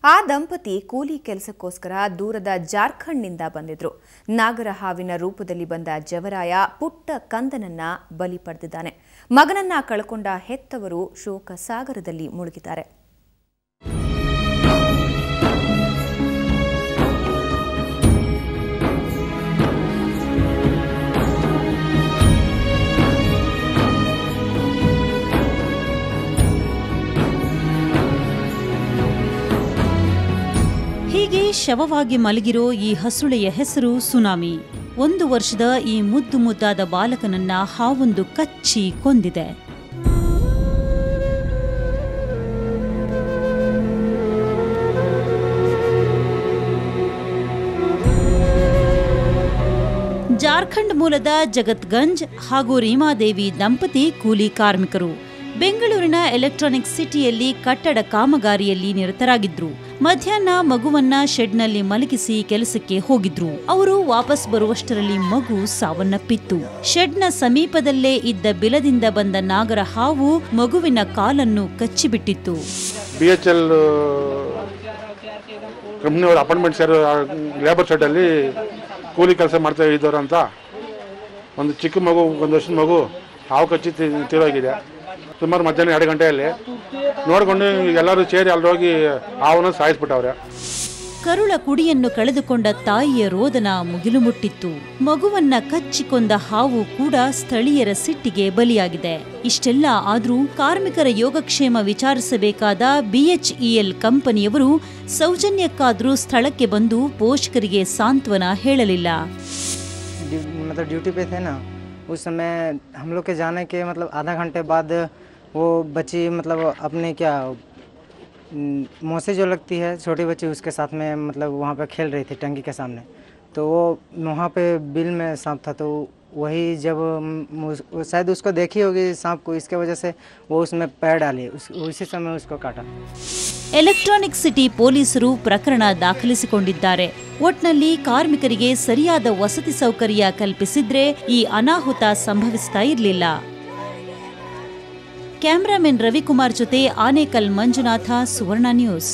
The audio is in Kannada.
ಆ ದಂಪತಿ ಕೂಲಿ ಕೆಲಸಕ್ಕೋಸ್ಕರ ದೂರದ ಜಾರ್ಖಂಡ್ನಿಂದ ಬಂದಿದ್ರು. ನಾಗರ ಹಾವಿನ ರೂಪದಲ್ಲಿ ಬಂದ ಜವರಾಯ ಪುಟ್ಟ ಕಂದನನ್ನ ಬಲಿ ಪಡೆದಿದ್ದಾನೆ. ಮಗನನ್ನ ಕಳ್ಕೊಂಡ ಹೆತ್ತವರು ಶೋಕ ಸಾಗರದಲ್ಲಿ ಮುಳುಗಿದ್ದಾರೆ. ಹೀಗೆ ಶವವಾಗಿ ಮಲಗಿರೋ ಈ ಹಸುಳೆಯ ಹೆಸರು ಸುನಾಮಿ. 1 ವರ್ಷದ ಈ ಮುದ್ದು ಮುದ್ದಾದ ಬಾಲಕನನ್ನ ಹಾವೊಂದು ಕಚ್ಚಿ ಕೊಂದಿದೆ. ಜಾರ್ಖಂಡ್ ಮೂಲದ ಜಗತ್ಗಂಜ್ ಹಾಗೂ ರೀಮಾದೇವಿ ದಂಪತಿ ಕೂಲಿ ಕಾರ್ಮಿಕರು. ಬೆಂಗಳೂರಿನ ಎಲೆಕ್ಟ್ರಾನಿಕ್ ಸಿಟಿಯಲ್ಲಿ ಕಟ್ಟಡ ಕಾಮಗಾರಿಯಲ್ಲಿ ನಿರತರಾಗಿದ್ರು. ಮಧ್ಯಾಹ್ನ ಮಗುವನ್ನ ಶೆಡ್ನಲ್ಲಿ ಮಲಗಿಸಿ ಕೆಲಸಕ್ಕೆ ಹೋಗಿದ್ರು. ಅವರು ವಾಪಸ್ ಬರುವಷ್ಟರಲ್ಲಿ ಮಗು ಸಾವನ್ನಪ್ಪಿತ್ತು. ಶೆಡ್ನ ಸಮೀಪದಲ್ಲೇ ಇದ್ದ ಬಿಲದಿಂದ ಬಂದ ನಾಗರ ಹಾವು ಮಗುವಿನ ಕಾಲನ್ನು ಕಚ್ಚಿಬಿಟ್ಟಿತ್ತು. BHL ಕಂಪನಿಯವರ ಅಪಾರ್ಟ್ಮೆಂಟ್ ಲೇಬರ್ ಶೆಡ್ ಅಲ್ಲಿ ಕೂಲಿ ಕೆಲಸ ಮಾಡ್ತಾ ಇದ್ದವರು ಅಂತ ಒಂದು ಚಿಕ್ಕ ಮಗು, 1 ವರ್ಷದ ಮಗು ಹಾವು ಕಚ್ಚಿ ತೀರೋಗಿದೆ. ಸುಮಾರು ಮಧ್ಯಾಹ್ನ 2 ಗಂಟೆಯಲ್ಲಿ ನೋಡಿಕೊಂಡು ಎಲ್ಲರೂ ಸೇರಿ ಅಲ್ಲಿ ಹೋಗಿ ಹಾವನ್ನು ಸಾಯಿಸ್ಬಿಟ್ಟವ್ರೆ. ಕರುಳ ಕುಡಿಯನ್ನು ಕಳೆದುಕೊಂಡ ತಾಯಿಯ ರೋದನ ಮುಗಿಲು ಮುಟ್ಟಿತ್ತು. ಮಗುವನ್ನ ಕಚ್ಚಿಕೊಂದ ಹಾವು ಕೂಡ ಸ್ಥಳೀಯರ ಸಿಟ್ಟಿಗೆ ಬಲಿಯಾಗಿದೆ. ಇಷ್ಟೆಲ್ಲ ಆದ್ರೂ ಕಾರ್ಮಿಕರ ಯೋಗಕ್ಷೇಮ ವಿಚಾರಿಸಬೇಕಾದ BHEL ಕಂಪನಿಯವರು ಸೌಜನ್ಯಕ್ಕಾದ್ರೂ ಸ್ಥಳಕ್ಕೆ ಬಂದು ಪೋಷಕರಿಗೆ ಸಾಂತ್ವನ ಹೇಳಲಿಲ್ಲ. मतलब ड्यूटी पे थे ना, उस समय हम लोग के जाने के मतलब आधा घंटे बाद वो बच्ची मतलब अपने क्या मौसी जो लगती है छोटी बच्ची, उसके साथ में मतलब वहाँ पे खेल रही थी टंकी के सामने. तो वो वहाँ पे बिल में सांप था, तो वही जब शायद उसको देखी होगी सांप को, इसके वजह से वो उसमें पैर डाली, उसी समय उसको काटा. ಎಲೆಕ್ಟ್ರಾನಿಕ್ ಸಿಟಿ ಪೊಲೀಸರು ಪ್ರಕರಣ ದಾಖಲಿಸಿಕೊಂಡಿದ್ದಾರೆ. ಒಟ್ನಲ್ಲಿ ಕಾರ್ಮಿಕರಿಗೆ ಸರಿಯಾದ ವಸತಿ ಸೌಕರ್ಯ ಕಲ್ಪಿಸಿದ್ರೆ ಈ ಅನಾಹುತ ಸಂಭವಿಸ್ತಾ ಇರಲಿಲ್ಲ. ಕ್ಯಾಮರಾಮನ್ ರವಿಕುಮಾರ್ ಜೊತೆ ಆನೇಕಲ್ ಮಂಜುನಾಥ, ಸುವರ್ಣ ನ್ಯೂಸ್.